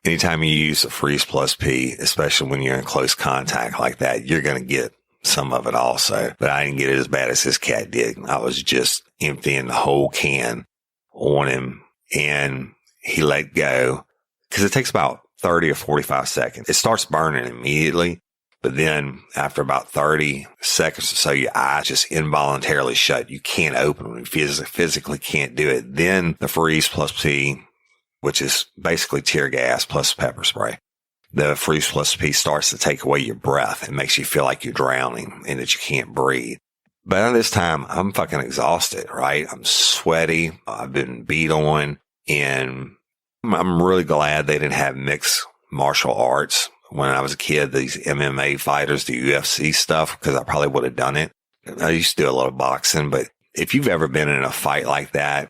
[SPEAKER 5] anytime you use a Freeze Plus P, especially when you're in close contact like that, you're going to get some of it also. But I didn't get it as bad as this cat did. I was just emptying the whole can on him, and he let go because it takes about 30 or 45 seconds. It starts burning immediately. But then after about 30 seconds or so, your eyes just involuntarily shut. You can't open them. You physically can't do it. Then the Freeze Plus P, which is basically tear gas plus pepper spray, the Freeze Plus P starts to take away your breath. It makes you feel like you're drowning and that you can't breathe. But at this time, I'm fucking exhausted, right? I'm sweaty. I've been beat on. And I'm really glad they didn't have mixed martial arts. When I was a kid, these MMA fighters, the UFC stuff, because I probably would have done it. I used to do a lot of boxing, but if you've ever been in a fight like that,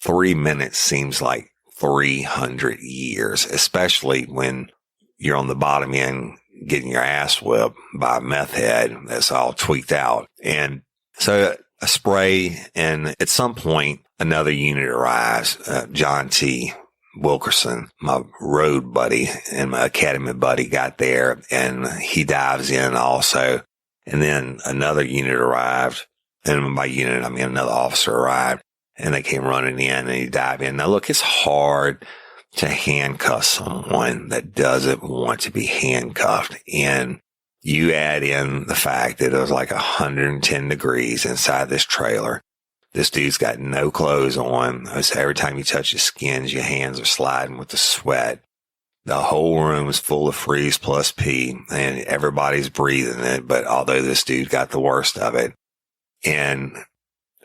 [SPEAKER 5] 3 minutes seems like 300 years, especially when you're on the bottom end getting your ass whipped by a meth head that's all tweaked out. And so a spray, and at some point, another unit arrives, John T. Wilkerson, my road buddy and my academy buddy, got there, and he dives in also. And then another unit arrived, and by unit, I mean another officer arrived, and they came running in, and he dived in. Now look, it's hard to handcuff someone that doesn't want to be handcuffed. And you add in the fact that it was like 110 degrees inside this trailer. This dude's got no clothes on. So every time you touch his skins, your hands are sliding with the sweat. The whole room is full of Freeze Plus P, and everybody's breathing it. But although this dude got the worst of it, and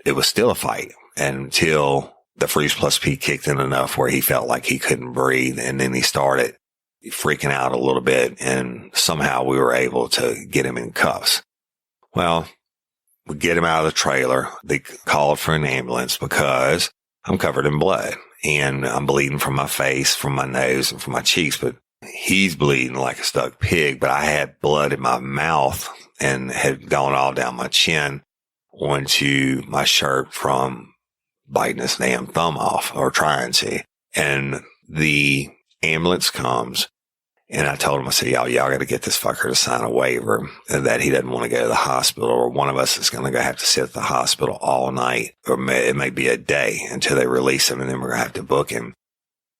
[SPEAKER 5] it was still a fight until the Freeze Plus P kicked in enough where he felt like he couldn't breathe. And then he started freaking out a little bit, and somehow we were able to get him in cuffs. Well, we get him out of the trailer. They called for an ambulance because I'm covered in blood and I'm bleeding from my face, from my nose, and from my cheeks. But He's bleeding like a stuck pig, but I had blood in my mouth and had gone all down my chin onto my shirt from biting his damn thumb off, or trying to. And the ambulance comes, and I told him, I said, y'all got to get this fucker to sign a waiver and that he doesn't want to go to the hospital, or one of us is going to have to sit at the hospital all night, or it may be a day until they release him, and then we're going to have to book him.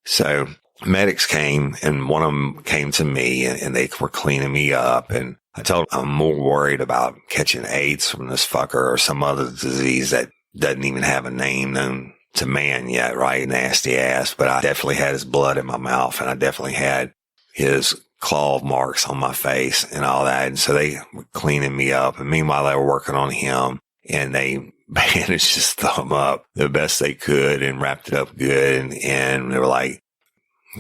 [SPEAKER 5] So medics came, and one of them came to me, and they were cleaning me up. And I told them I'm more worried about catching AIDS from this fucker or some other disease that doesn't even have a name known to man yet, right? Nasty ass. But I definitely had his blood in my mouth, and I definitely had his claw marks on my face and all that. And so they were cleaning me up. And meanwhile, they were working on him, and they bandaged his thumb up the best they could and wrapped it up good. And they were like,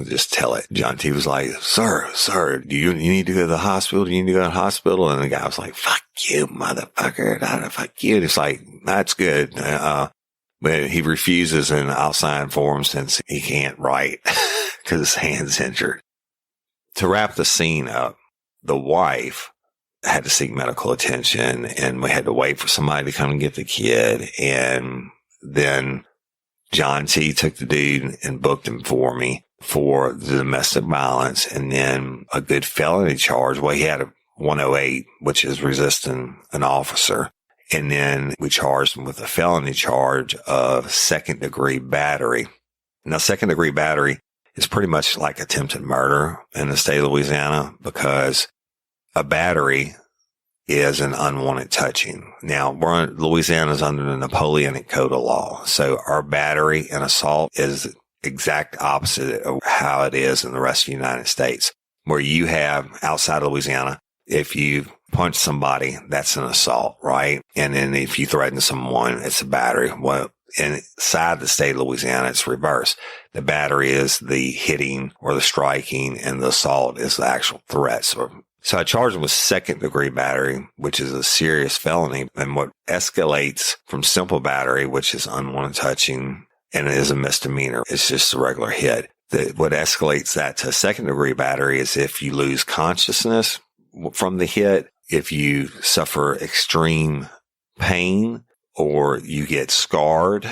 [SPEAKER 5] just tell it. John T was like, sir, do you need to go to the hospital? Do you need to go to the hospital? And the guy was like, fuck you, motherfucker. Fuck you. And it's like, that's good. But he refuses, and I'll sign for him since he can't write because his hand's injured. To wrap the scene up, the wife had to seek medical attention, and we had to wait for somebody to come and get the kid. And then John T took the dude and booked him for me for the domestic violence, and then a good felony charge. Well, he had a 108, which is resisting an officer. And then we charged him with a felony charge of second-degree battery. Now, second-degree battery is pretty much like attempted murder in the state of Louisiana, because a battery is an unwanted touching. Now, Louisiana's under the Napoleonic Code of Law. So our battery and assault is exact opposite of how it is in the rest of the United States, where you have outside of Louisiana, if you punch somebody, that's an assault, right? And then if you threaten someone, it's a battery. Well, inside the state of Louisiana, it's reverse. The battery is the hitting or the striking, and the assault is the actual threat. So I charged him with second-degree battery, which is a serious felony. And what escalates from simple battery, which is unwanted touching, and it is a misdemeanor, it's just a regular hit. What escalates that to second-degree battery is if you lose consciousness from the hit, if you suffer extreme pain, or you get scarred,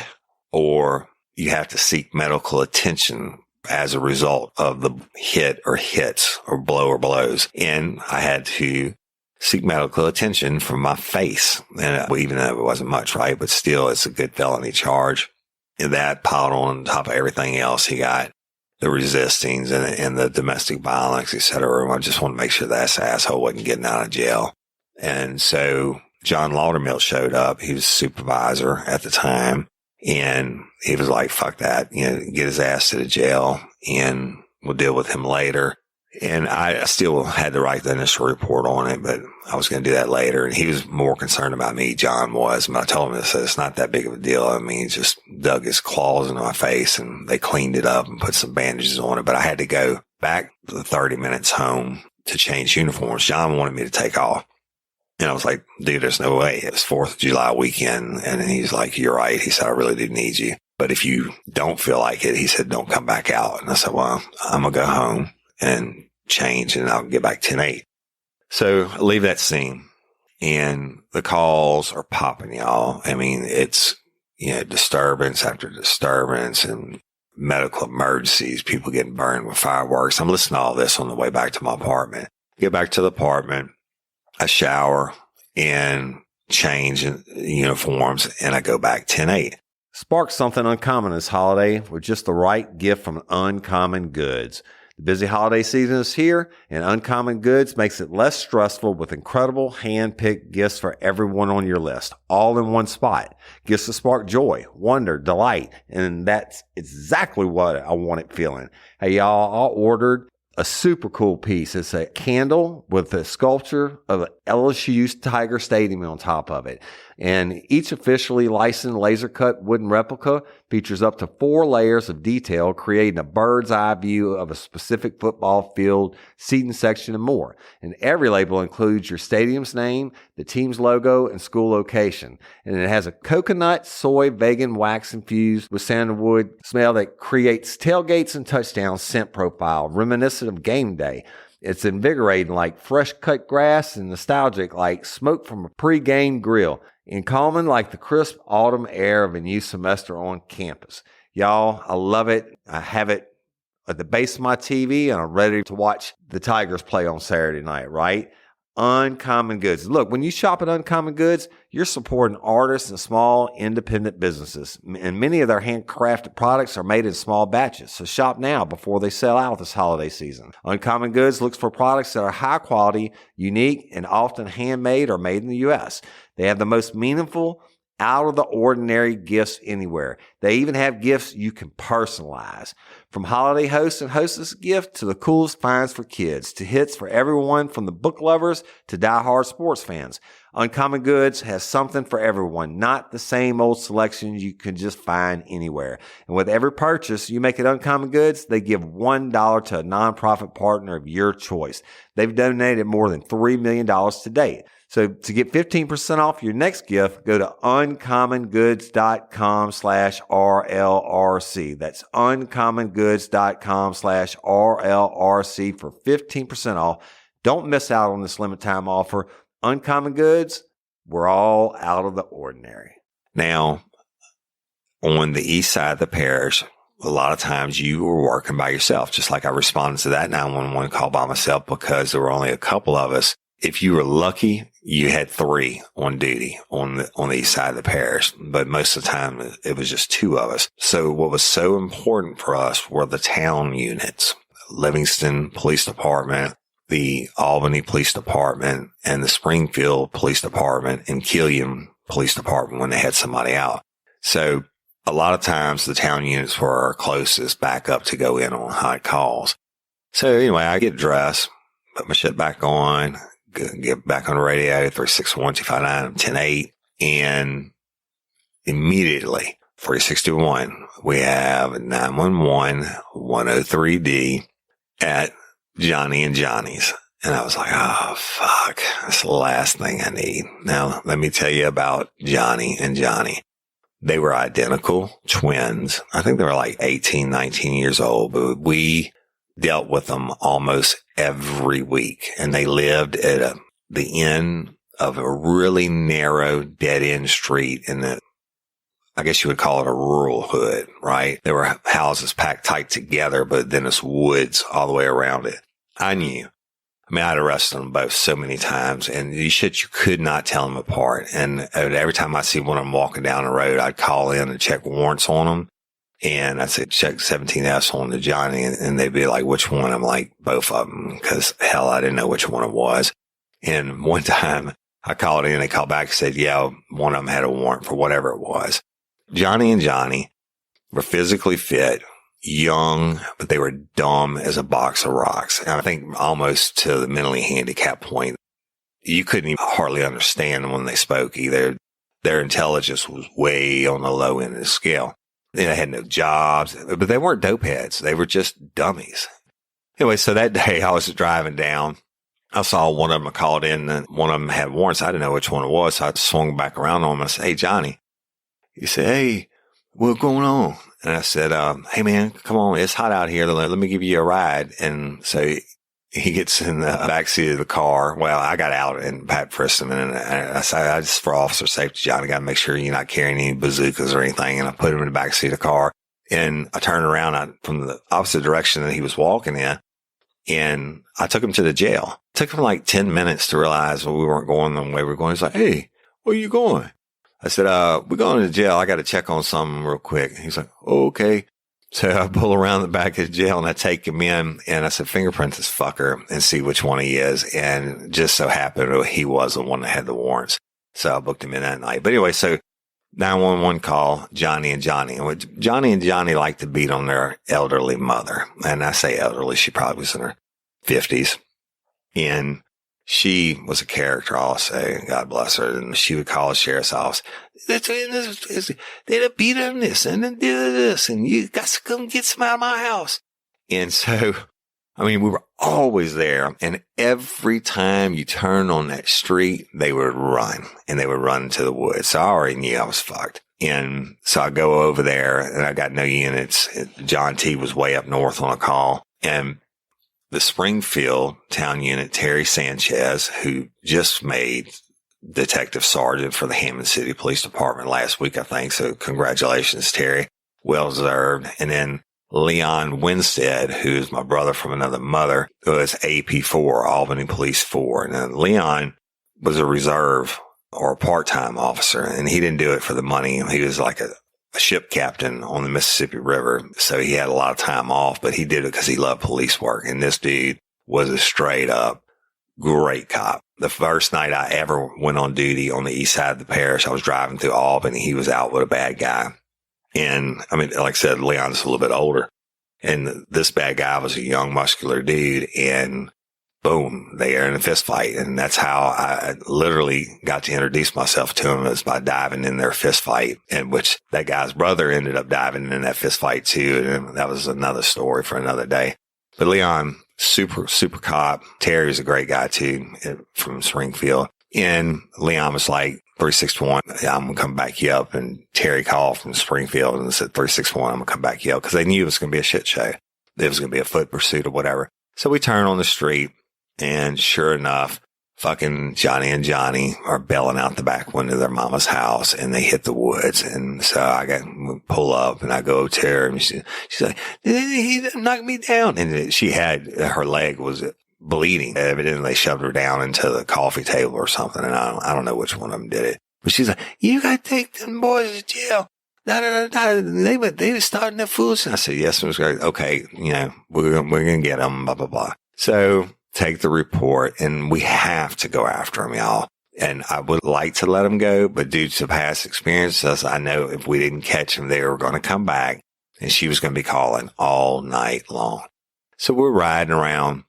[SPEAKER 5] or you have to seek medical attention as a result of the hit or hits or blow or blows. And I had to seek medical attention for my face. And even though it wasn't much, right? But still, it's a good felony charge. And that piled on top of everything else. He got the resistings and the domestic violence, et cetera. I just want to make sure that asshole wasn't getting out of jail. And so John Laudermill showed up. He was supervisor at the time. And he was like, fuck that, get his ass to the jail, and we'll deal with him later. And I still had to write the initial report on it, but I was going to do that later. And he was more concerned about me, John was. But I told him it's not that big of a deal. I mean, he just dug his claws into my face, and they cleaned it up and put some bandages on it. But I had to go back the 30 minutes home to change uniforms. John wanted me to take off. And I was like, dude, there's no way. It was 4th of July weekend. And he's like, you're right. He said, I really do need you. But if you don't feel like it, he said, don't come back out. And I said, well, I'm going to go home and change, and I'll get back 10-8. So I leave that scene, and the calls are popping, y'all. I mean, it's, disturbance after disturbance and medical emergencies, people getting burned with fireworks. I'm listening to all this on the way back to my apartment. Get back to the apartment. I shower and change in uniforms, and I go back 10-8.
[SPEAKER 4] Spark something uncommon this holiday with just the right gift from Uncommon Goods. The busy holiday season is here, and Uncommon Goods makes it less stressful with incredible hand-picked gifts for everyone on your list, all in one spot. Gifts to spark joy, wonder, delight, and that's exactly what I wanted feeling. Hey, y'all, I ordered a super cool piece. It's a candle with a sculpture of LSU's Tiger Stadium on top of it. And each officially licensed laser cut wooden replica features up to 4 layers of detail, creating a bird's eye view of a specific football field, seating section, and more. And every label includes your stadium's name, the team's logo, and school location. And it has a coconut, soy, vegan wax infused with sandalwood smell that creates tailgates and touchdown scent profile, reminiscent reminiscent of game day. It's invigorating like fresh cut grass and nostalgic like smoke from a pre-game grill, and calming like the crisp autumn air of a new semester on campus. Y'all, I love it. I have it at the base of my TV, and I'm ready to watch the Tigers play on Saturday night, right? Uncommon Goods. Look, when you shop at Uncommon Goods, you're supporting artists and small independent businesses. And many of their handcrafted products are made in small batches. So shop now before they sell out this holiday season. Uncommon Goods looks for products that are high quality, unique, and often handmade or made in the U.S. They have the most meaningful, out of the ordinary gifts anywhere. They even have gifts you can personalize. From holiday hosts and hostess gift to the coolest finds for kids, to hits for everyone from the book lovers to diehard sports fans. Uncommon Goods has something for everyone, not the same old selections you can just find anywhere. And with every purchase you make at Uncommon Goods, they give $1 to a nonprofit partner of your choice. They've donated more than $3 million to date. So to get 15% off your next gift, go to uncommongoods.com/RLRC. That's uncommongoods.com/RLRC for 15% off. Don't miss out on this limited time offer. Uncommon Goods, we're all out of the ordinary.
[SPEAKER 5] Now, on the east side of the parish, a lot of times you were working by yourself, just like I responded to that 911 call by myself because there were only a couple of us. If you were lucky, you had 3 on duty on the east side of the parish, but most of the time it was just 2 of us. So what was so important for us were the town units, Livingston Police Department, the Albany Police Department, and the Springfield Police Department and Killian Police Department when they had somebody out. So a lot of times the town units were our closest backup to go in on hot calls. So anyway, I get dressed, put my shit back on, get back on the radio, 361-259-10-8, and immediately, 361, we have 911 103D at Johnny and Johnny's. And I was like, oh, fuck, that's the last thing I need. Now, let me tell you about Johnny and Johnny. They were identical twins. I think they were like 18, 19 years old, but we dealt with them almost every week. And they lived at the end of a really narrow dead end street in I guess you would call it a rural hood, right? There were houses packed tight together, but then it's woods all the way around it. I knew. I mean, I'd arrested them both so many times, and these shit, you could not tell them apart. And every time I see one of them walking down the road, I'd call in and check warrants on them. And I'd say, check 17S on to Johnny. And they'd be like, which one? I'm like, both of them. Cause hell, I didn't know which one it was. And one time I called in, they called back and said, yeah, one of them had a warrant for whatever it was. Johnny and Johnny were physically fit, young, but they were dumb as a box of rocks. And I think almost to the mentally handicapped point, you couldn't even hardly understand them when they spoke either. Their intelligence was way on the low end of the scale. They had no jobs, but they weren't dope heads. They were just dummies. Anyway, so that day I was driving down. I saw one of them called in and one of them had warrants. I didn't know which one it was. So I swung back around on him and I said, hey, Johnny. He said, hey, what's going on? And I said, hey man, come on. It's hot out here. Let me give you a ride. And so he gets in the backseat of the car. Well, I got out and Pat frisked him. And I said, I just for officer safety, Johnny, got to make sure you're not carrying any bazookas or anything. And I put him in the backseat of the car and I turned around from the opposite direction that he was walking in. And I took him to the jail. It took him like 10 minutes to realize we weren't going the way we were going. He's like, hey, where are you going? I said, we're going to jail. I got to check on something real quick. He's like, oh, okay. So I pull around the back of the jail and I take him in and I said, fingerprint this fucker and see which one he is. And just so happened he was the one that had the warrants. So I booked him in that night. But anyway, so 911 call, Johnny and Johnny. And Johnny and Johnny like to beat on their elderly mother. And I say elderly, she probably was in her 50s. And she was a character, I'll say, God bless her. And she would call the sheriff's office. They'd beat on this and then did this. And you got to come get some out of my house. And so, I mean, we were always there. And every time you turn on that street, they would run and they would run to the woods. So I already knew I was fucked. And so I go over there and I got no units. John T was way up north on a call. And the Springfield town unit, Terry Sanchez, who just made detective sergeant for the Hammond City Police Department last week, I think. So congratulations, Terry. Well deserved. And then Leon Winstead, who's my brother from another mother, who is AP4, Albany Police 4. And then Leon was a reserve or a part-time officer, and he didn't do it for the money. He was like a ship captain on the Mississippi River. So he had a lot of time off, but he did it because he loved police work. And this dude was a straight up great cop. The first night I ever went on duty on the east side of the parish, I was driving through Albany. He was out with a bad guy. And I mean, like I said, Leon's a little bit older, and this bad guy was a young, muscular dude, and boom, they are in a fist fight. And that's how I literally got to introduce myself to him, is by diving in their fist fight, in which that guy's brother ended up diving in that fist fight too. And that was another story for another day. But Leon, super cop. Terry's a great guy too, from Springfield. And Leon was like, 361, I'm going to come back you up. And Terry called from Springfield and said, 361, I'm going to come back you up, because they knew it was going to be a shit show. It was going to be a foot pursuit or whatever. So we turn on the street, and sure enough, fucking Johnny and Johnny are bailing out the back window of their mama's house, and they hit the woods. And so I pull up, and I go to her, and she's like, he knocked me down. And she had, her leg was bleeding. Evidently they shoved her down into the coffee table or something. And I don't know which one of them did it, but she's like, you got to take them boys to jail. They were starting that foolishness. I said, yes, Ms. Gray. Okay. You know, we're going to get them, blah, blah, blah. So take the report, and we have to go after them, y'all. And I would like to let them go, but due to past experiences, I know if we didn't catch them, they were going to come back, and she was going to be calling all night long. So we're riding around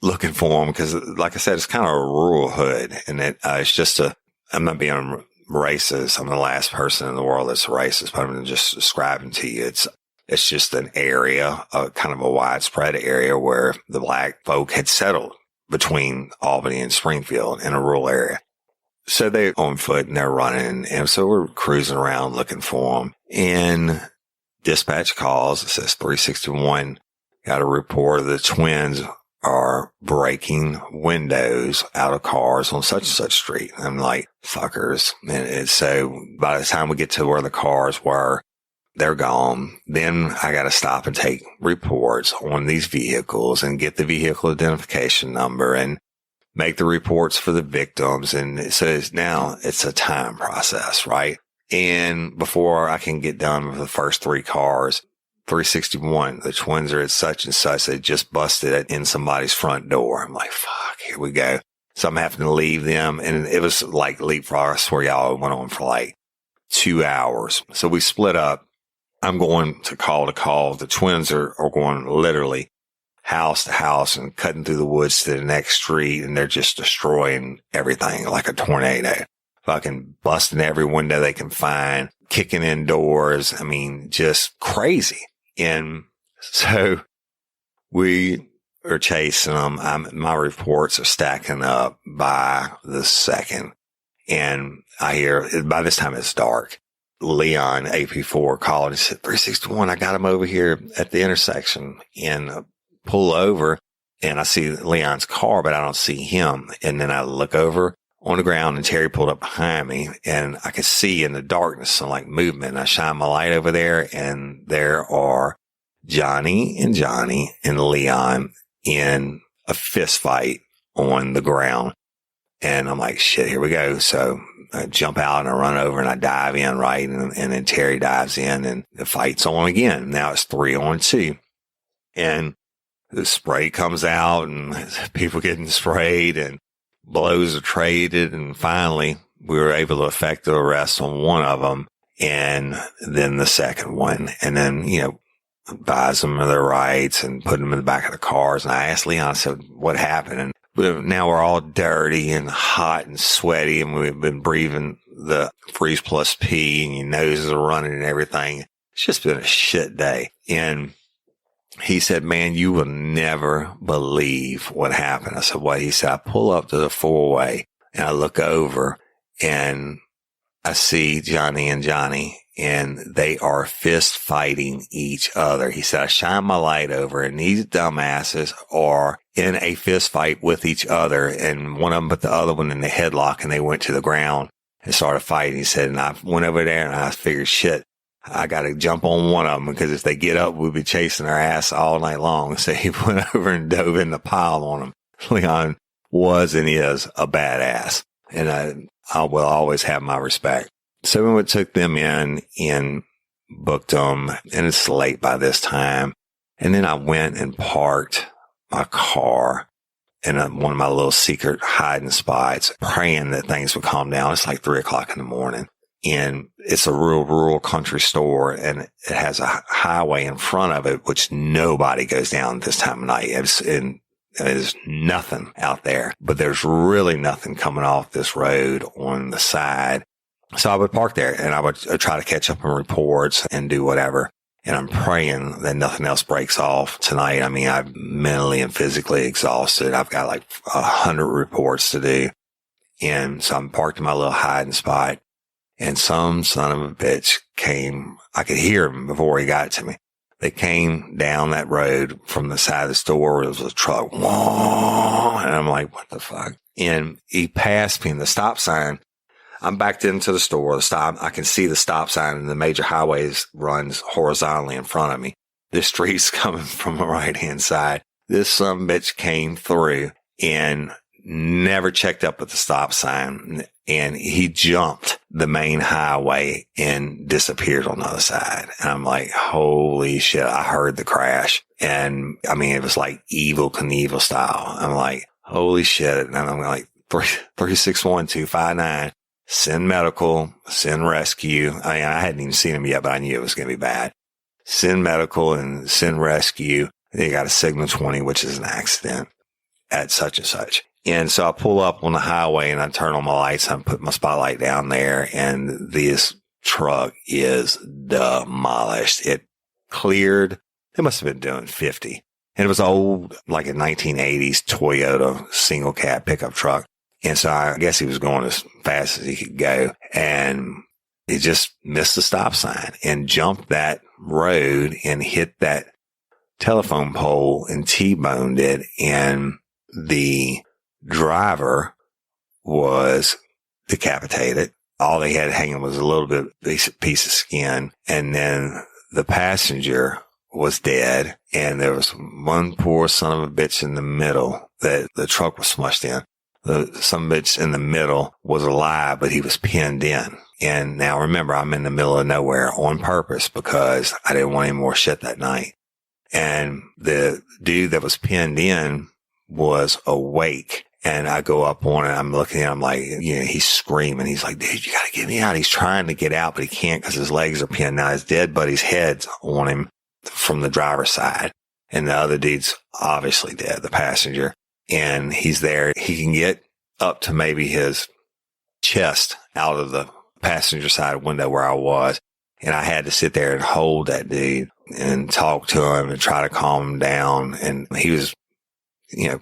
[SPEAKER 5] looking for them, because like I said, it's kind of a rural hood, and it's just I'm not being racist. I'm the last person in the world that's racist, but I'm just describing to you. It's just an area, kind of a widespread area where the black folk had settled between Albany and Springfield in a rural area. So they're on foot and they're running. And so we're cruising around looking for them, and dispatch calls. It says 361 got a report of the twins are breaking windows out of cars on such and such street. I'm like, fuckers. And so by the time we get to where the cars were, they're gone. Then I got to stop and take reports on these vehicles and get the vehicle identification number and make the reports for the victims. And so now it's a time process, right? And before I can get done with the first three cars, 361, the twins are at such and such. They just busted it in somebody's front door. I'm like, fuck, here we go. So I'm having to leave them. And it was like leapfrog. I swear y'all, it went on for like 2 hours. So we split up. I'm going to call. The twins are going literally house to house and cutting through the woods to the next street. And they're just destroying everything like a tornado, fucking busting every window they can find, kicking in doors. I mean, just crazy. And so we are chasing them. My reports are stacking up by the second. And I hear, by this time it's dark, Leon, AP4, called and said, 361, I got him over here at the intersection, and pull over, and I see Leon's car, but I don't see him. And then I look over on the ground, and Terry pulled up behind me, and I could see in the darkness some like movement. And I shine my light over there, and there are Johnny and Leon in a fist fight on the ground. And I'm like, shit, here we go. So I jump out and I run over and I dive in, right? And then Terry dives in, and the fight's on again. Now it's 3-on-2. And the spray comes out, and people getting sprayed, and blows are traded. And finally we were able to effect the arrest on one of them, and then the second one. And then, you know, advise them of their rights and put them in the back of the cars. And I asked Leon, I said, what happened? And now we're all dirty and hot and sweaty, and we've been breathing the freeze plus P, and your noses are running and everything. It's just been a shit day. And he said, man, you will never believe what happened. I said, what? He said, I pull up to the four-way and I look over, and I see Johnny and Johnny, and they are fist fighting each other. He said, I shine my light over, and these dumbasses are in a fist fight with each other, and one of them put the other one in the headlock, and they went to the ground and started fighting. He said, and I went over there, and I figured, shit, I got to jump on one of them, because if they get up, we'll be chasing their ass all night long. So he went over and dove in the pile on them. Leon was and is a badass, and I will always have my respect. So we took them in and booked them, and it's late by this time. And then I went and parked my car in one of my little secret hiding spots, praying that things would calm down. It's like 3:00 in the morning, and it's a real rural country store, and it has a highway in front of it, which nobody goes down this time of night. There's nothing out there, but there's really nothing coming off this road on the side. So I would park there, and I would try to catch up on reports and do whatever. And I'm praying that nothing else breaks off tonight. I mean, I'm mentally and physically exhausted. I've got like 100 reports to do. And so I'm parked in my little hiding spot, and some son of a bitch came. I could hear him before he got to me. They came down that road from the side of the store. There was a truck. Whoa, and I'm like, what the fuck? And he passed me in the stop sign. I'm backed into the store. I can see the stop sign, and the major highways runs horizontally in front of me. This street's coming from the right-hand side. This son of a bitch came through and never checked up at the stop sign, and he jumped the main highway and disappeared on the other side. And I'm like, holy shit. I heard the crash, and I mean, it was like Evel Knievel style. I'm like, holy shit. And I'm like, 361-259, send medical, send rescue. I mean, I hadn't even seen him yet, but I knew it was going to be bad. Send medical and send rescue. They got a signal 20, which is an accident at such and such. And so I pull up on the highway, and I turn on my lights, and I put my spotlight down there, and this truck is demolished. It cleared. It must have been doing 50. And it was old, like a 1980s Toyota single cab pickup truck. And so I guess he was going as fast as he could go, and he just missed the stop sign and jumped that road and hit that telephone pole and T-boned it. And the driver was decapitated. All they had hanging was a little bit piece of skin. And then the passenger was dead. And there was one poor son of a bitch in the middle that the truck was smushed in. The son of a bitch in the middle was alive, but he was pinned in. And now remember, I'm in the middle of nowhere on purpose because I didn't want any more shit that night. And the dude that was pinned in was awake. And I go up on it. I'm looking at him like, he's screaming. He's like, dude, you got to get me out. He's trying to get out, but he can't because his legs are pinned. Now his dead buddy's head's on him from the driver's side. And the other dude's obviously dead, the passenger. And he's there. He can get up to maybe his chest out of the passenger side window where I was. And I had to sit there and hold that dude and talk to him and try to calm him down. And he was,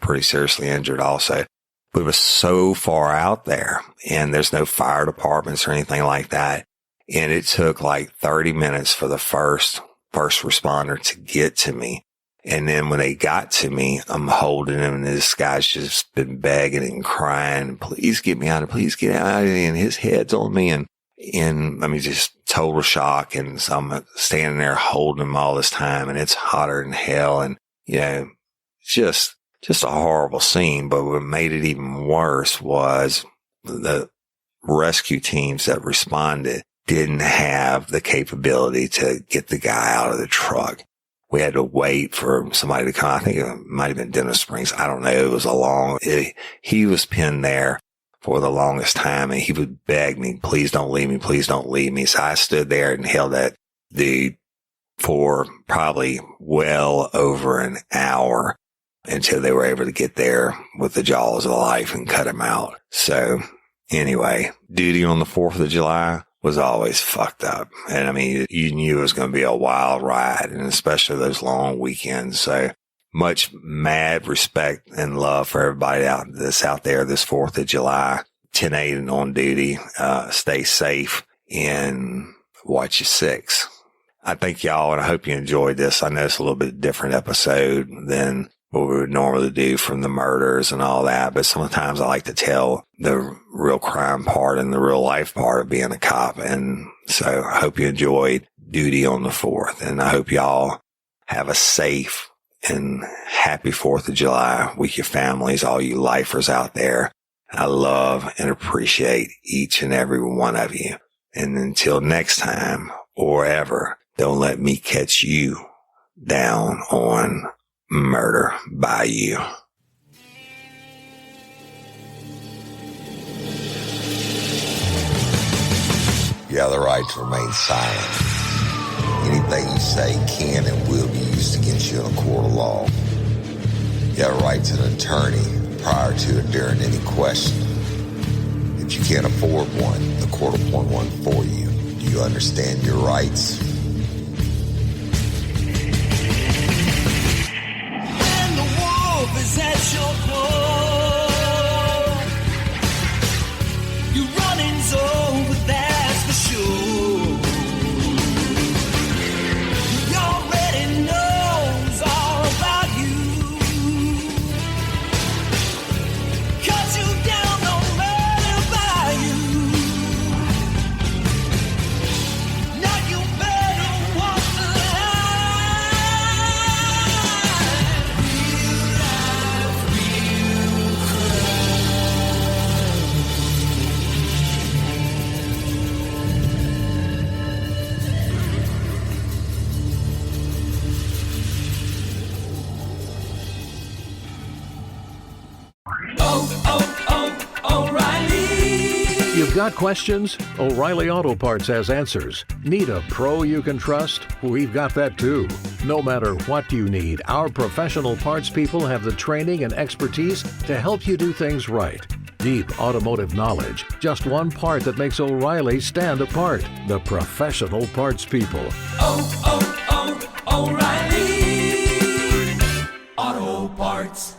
[SPEAKER 5] pretty seriously injured also. But it was so far out there, and there's no fire departments or anything like that. And it took like 30 minutes for the first responder to get to me. And then when they got to me, I'm holding him, and this guy's just been begging and crying, please get me out of, please get out of here. And his head's on me, and I mean, just total shock. And so I'm standing there holding him all this time, and it's hotter than hell. And, just a horrible scene. But what made it even worse was the rescue teams that responded didn't have the capability to get the guy out of the truck. We had to wait for somebody to come. I think it might have been Dennis Springs. I don't know. It was he was pinned there for the longest time, and he would beg me, please don't leave me. Please don't leave me. So I stood there and held that dude for probably well over an hour until they were able to get there with the jaws of life and cut him out. So anyway, duty on the 4th of July was always fucked up. And I mean, you knew it was going to be a wild ride, and especially those long weekends. So much mad respect and love for everybody that's out there this 4th of July. 10-8 on duty. Stay safe and watch your six. I thank y'all, and I hope you enjoyed this. I know it's a little bit different episode than what we would normally do from the murders and all that, but sometimes I like to tell the real crime part and the real life part of being a cop. And so I hope you enjoyed duty on the 4th, and I hope y'all have a safe and happy 4th of July with your families, all you lifers out there. I love and appreciate each and every one of you. And until next time or ever, don't let me catch you down on Murder by You.
[SPEAKER 2] You have the right to remain silent. Anything you say can and will be used against you in a court of law. You have a right to an attorney prior to and during any question. If you can't afford one, the court will appoint one for you. Do you understand your rights?
[SPEAKER 3] When the wolf is at your door, you're running over, that's for sure. He already knows all about you. Cut you down, no matter by you. Now you better walk the line. Real life, real O'Reilly.
[SPEAKER 7] You've got questions? O'Reilly Auto Parts has answers. Need a pro you can trust? We've got that too. No matter what you need, our professional parts people have the training and expertise to help you do things right. Deep automotive knowledge. Just one part that makes O'Reilly stand apart. The professional parts people.
[SPEAKER 3] O'Reilly Auto Parts.